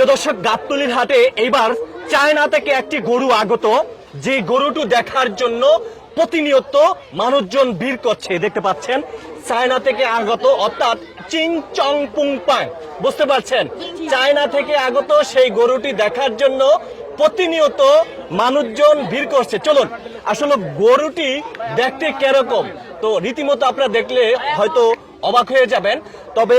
প্রিয় দর্শক, গাবতলীর হাটে এইবার চায়না থেকে একটি গরু আগত, যে গরুটি দেখার জন্য প্রতিনিয়ত মানুষজন ভিড় করছে। দেখতে পাচ্ছেন চায়না থেকে আগত, অর্থাৎ চিং চং পুং পাং, বুঝতে পারছেন, চায়না থেকে আগত সেই গরুটি দেখার জন্য প্রতিনিয়ত মানুষজন ভিড় করছে। চলুন, আসলে গরুটি দেখতে কিরকম তো রীতিমতো আপনারা দেখলে হয়তো অবাক হয়ে যাবেন। তবে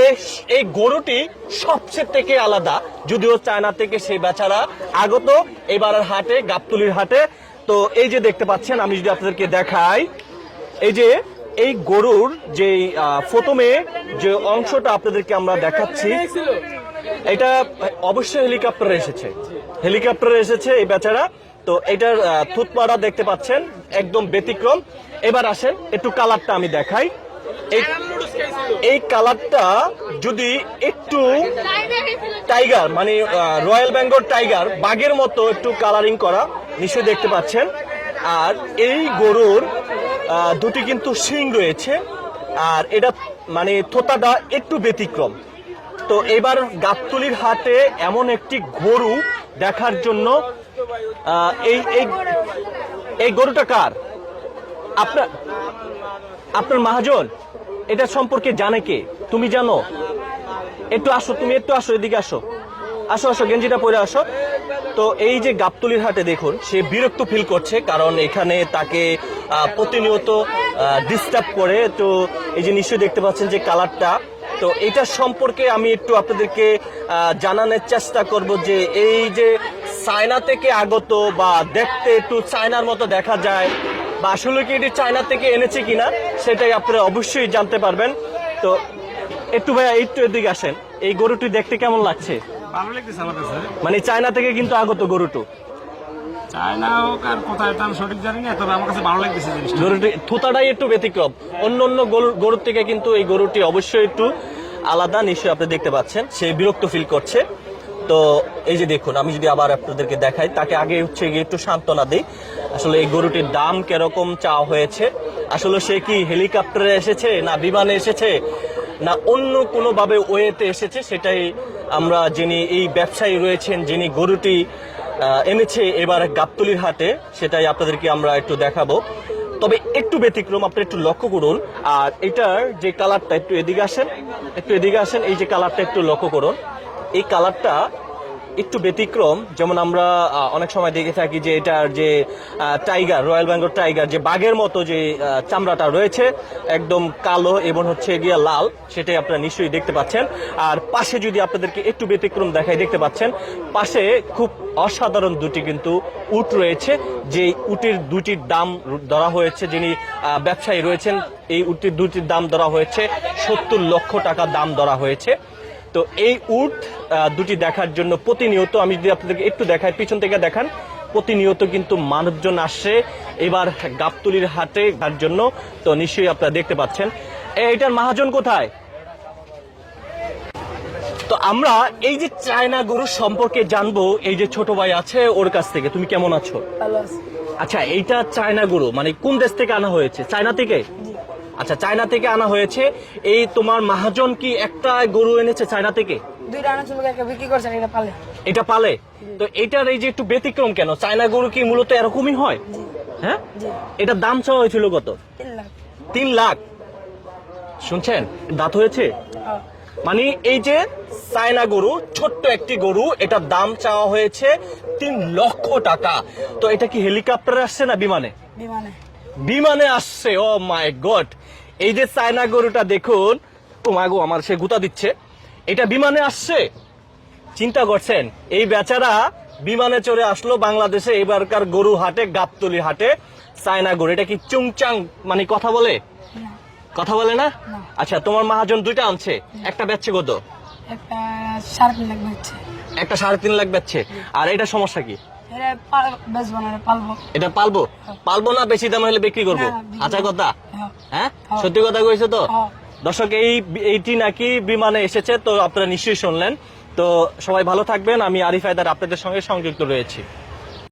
এই গরুটি সবচেয়ে থেকে আলাদা, যদিও চায়না থেকে সেই বেচারা আগত এবার হাটে, গাবতলীর হাটে। তো এই যে দেখতে পাচ্ছেন, আমি যদি আপনাদেরকে দেখাই, এই যে এই গরুর যে প্রথমে যে অংশটা আপনাদেরকে আমরা দেখাচ্ছি, এটা অবশ্যই হেলিকপ্টারে এসেছে, হেলিকপ্টারে এসেছে এই বেচারা। তো এটার থুতপাড়া দেখতে পাচ্ছেন একদম ব্যতিক্রম। এবার আসেন একটু কালারটা আমি দেখাই। এই কালারটা যদি একটু টাইগার, মানে রয়্যাল বেঙ্গল টাইগার, বাঘের মতো একটু কালারিং করা, নিশ্চয়ই দেখতে পাচ্ছেন। আর এই গরুর দুটি কিন্তু শিং রয়েছে, আর এটা মানে থোতাটা একটু ব্যতিক্রম। তো এবার গাবতলীর হাটে এমন একটি গরু দেখার জন্য এই গরুটা কার? আপনার মহাজন এটা সম্পর্কে জানে কে? তুমি জানো? একটু আসো, তুমি একটু আসো, এদিকে আসো, আসো আসো, গেঞ্জিটা পরে আসো। তো এই যে গাবতলীর হাটে দেখুন, সে বিরক্ত ফিল করছে, কারণ এখানে তাকে প্রতিনিয়ত ডিস্টার্ব করে। তো এই যে নিশ্চয়ই দেখতে পাচ্ছেন যে কালারটা, তো এটা সম্পর্কে আমি একটু আপনাদেরকে জানানোর চেষ্টা করব যে এই যে চায়না থেকে আগত, বা দেখতে একটু চায়নার মতো দেখা যায়, বা আসলে কি এটি চায়না থেকে এনেছে কিনা সেটাই আপনারা অবশ্যই জানতে পারবেন। তো একটু ভাইয়া একটু এদিকে আসেন, এই গরুটি দেখতে কেমন লাগছে? ভালো লাগতেছে আমার কাছে। মানে চায়না থেকে কিন্তু আগত গরুটো, চায়না হোক আর কোথায় আমি সঠিক জানি না, তবে আমার কাছে ভালো লাগতেছে জিনিসটা। গরুটি থুতাটাই একটু ব্যতিক্রম, অন্য অন্য গরুর থেকে কিন্তু এই গরুটি অবশ্যই একটু আলাদা। নিশ্চয়ই আপনি দেখতে পাচ্ছেন সে বিরক্ত ফিল করছে। তো এই যে দেখুন, আমি যদি আবার আপনাদেরকে দেখাই, তাকে আগে হচ্ছে গিয়ে একটু সান্ত্বনা দিই। আসলে এই গরুটির দাম কিরকম চাওয়া হয়েছে, আসলে সে কি হেলিকপ্টারে এসেছে, না বিমানে এসেছে, না অন্য কোনোভাবে ওয়েতে এসেছে, সেটাই আমরা, যিনি এই ব্যবসায়ী রয়েছেন, যিনি গরুটি এনেছে এবার গাবতলীর হাটে, সেটাই আপনাদেরকে আমরা একটু দেখাবো। তবে একটু ব্যতিক্রম, আপনি একটু লক্ষ্য করুন। আর এটার যে কালারটা, একটু এদিকে আসেন, একটু এদিকে আসেন, এই যে কালারটা একটু লক্ষ্য করুন, এই কালারটা একটু ব্যতিক্রম। যেমন আমরা অনেক সময় দেখে থাকি যে এটার যে টাইগার, রয়্যাল বেঙ্গল টাইগার, যে বাঘের মতো যে চামড়াটা রয়েছে, একদম কালো এবং হচ্ছে গিয়া লাল, সেটাই আপনারা নিশ্চয়ই দেখতে পাচ্ছেন। আর পাশে যদি আপনাদেরকে একটু ব্যতিক্রম দেখাই, দেখতে পাচ্ছেন পাশে খুব অসাধারণ দুটি কিন্তু উট রয়েছে, যে উটের দুটির দাম ধরা হয়েছে, যিনি ব্যবসায়ী রয়েছেন, এই উটের দুটির দাম ধরা হয়েছে 70 লক্ষ টাকা দাম ধরা হয়েছে। তো এই উট দুটি দেখার জন্য প্রতিনিয়ত, আমি যদি আপনাদেরকে একটু দেখাই, পিছন থেকে দেখান, প্রতিনিয়ত কিন্তু মানুষজন আসছে এবার গাবতলীর হাটে তার জন্য। তো নিশ্চয়ই আপনারা দেখতে পাচ্ছেন। এইটার মহাজন কোথায়? তো আমরা এই যে চায়না গরু সম্পর্কে জানবো, এই যে ছোট ভাই আছে ওর কাছ থেকে। তুমি কেমন আছো? আচ্ছা, এইটা চায়না গরু মানে কোন দেশ থেকে আনা হয়েছে? চায়না থেকে? আচ্ছা, চায়না থেকে আনা হয়েছে। এই তোমার মহাজন কি একটা গরু এনেছে চায়না থেকে? দুইটা আনা ছিল, একটা বিক্রি করছেন, এটা পালে। এটা পালে? তো এটার এই যে একটু ব্যতিক্রম কেন? চায়না গরু কি মূলত এরকমই হয়? হ্যাঁ, এটার দাম চাওয়া হয়েছিল কত? 3 লাখ। 3 লাখ। শুনছেন, দাঁত হয়েছে। মানে এই যে চায়না গরু, ছোট্ট একটি গরু, এটার দাম চাওয়া হয়েছে 3 লক্ষ টাকা। তো এটা কি হেলিকপ্টারে আসছে না বিমানে? বিমানে। বিমানে আসছে। ও মাই গড, এই যে চায়না গরুটা দেখুন, ও মা গো, আমার সে গুতা দিচ্ছে, এটা বিমানে আসছে। চিন্তা করছেন, এই বেচারা বিমানে চড়ে আসলো বাংলাদেশে এবারকার গরু হাটে, গাবতলী হাটে, চায়না গরু। এটা কি চুংচাং মানে কথা বলে? কথা বলে না? আচ্ছা, তোমার মহাজন দুইটা আনছে, একটা বেচছে কত? একটা 3.5 লাখ বেচছে। একটা 3.5 লাখ বেচছে। আর এটা সমস্যা কি? এটা পালবো? পালবো না, বেশি দাম হলে বিক্রি করবো? আচ্ছা কথা, হ্যাঁ সত্যি কথা কইছো তো? দর্শক, এইটি নাকি বিমানে এসেছে। তো আপনারা নিশ্চয়ই শুনলেন। তো সবাই ভালো থাকবেন, আমি আরিফ হায়দার আপনাদের সঙ্গে সংযুক্ত রয়েছি।